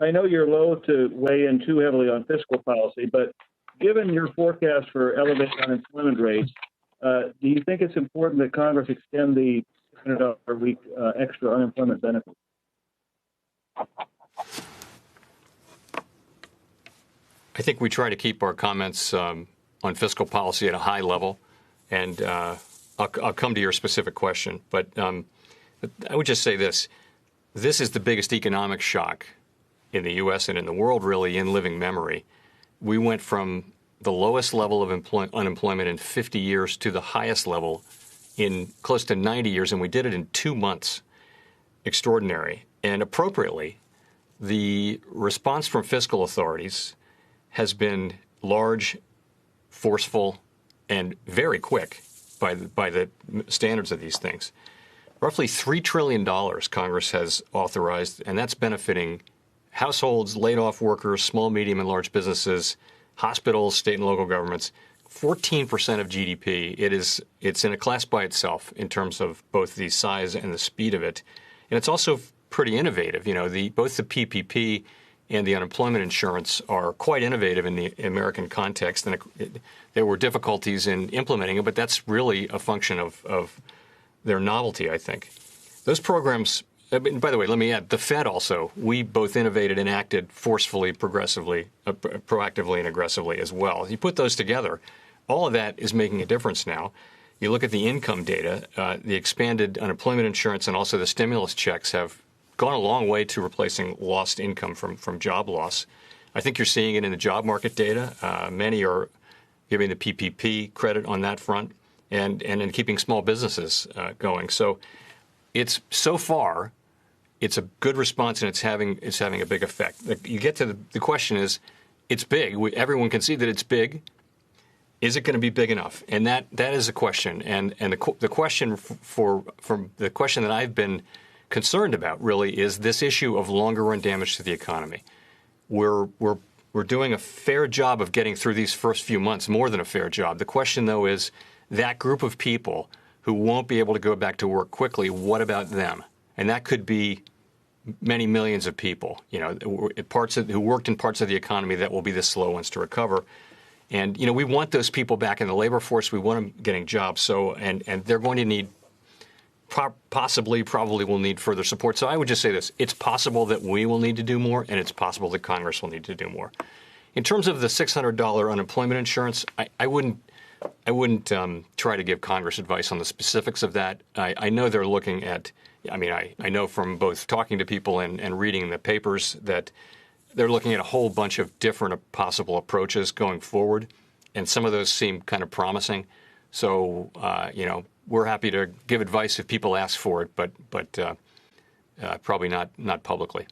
I know you're loath to weigh in too heavily on fiscal policy, but given your forecast for elevated unemployment rates, do you think it's important that Congress extend the $600 a week extra unemployment benefit? I think we try to keep our comments on fiscal policy at a high level, and I'll come to your specific question. But I would just say this. This is the biggest economic shock in the U.S. and in the world, really, in living memory. We went from the lowest level of unemployment in 50 years to the highest level in close to 90 years, and we did it in 2 months. Extraordinary. And appropriately, the response from fiscal authorities has been large, forceful, and very quick by the standards of these things. Roughly $3 trillion Congress has authorized, and that's benefiting households, laid-off workers, small, medium, and large businesses, hospitals, state and local governments. 14% of GDP. It's in a class by itself in terms of both the size and the speed of it. And it's also pretty innovative. You know, both the PPP and the unemployment insurance are quite innovative in the American context. And there were difficulties in implementing it, but that's really a function of their novelty, I think. Those programs, by the way, let me add, the Fed also, we both innovated and acted forcefully, progressively, proactively, and aggressively as well. You put those together, all of that is making a difference now. You look at the income data, the expanded unemployment insurance and also the stimulus checks have gone a long way to replacing lost income from job loss. I think you're seeing it in the job market data. Many are giving the PPP credit on that front and in keeping small businesses going. So so far, it's a good response and it's having a big effect. You get to the question is, it's big. Everyone can see that it's big. Is it going to be big enough? And that is a question. And the question from the question that I've been concerned about really is this issue of longer run damage to the economy. We're doing a fair job of getting through these first few months, more than a fair job. The question, though, is that group of people who won't be able to go back to work quickly, what about them? And that could be many millions of people, you know, who worked in parts of the economy that will be the slow ones to recover. And, you know, we want those people back in the labor force. We want them getting jobs. So, and they're going to need, probably will need further support. So I would just say this. It's possible that we will need to do more, and it's possible that Congress will need to do more. In terms of the $600 unemployment insurance, I wouldn't try to give Congress advice on the specifics of that. I know they're looking at, I know from both talking to people and reading the papers that they're looking at a whole bunch of different possible approaches going forward, and some of those seem kind of promising. So, we're happy to give advice if people ask for it, but probably not publicly.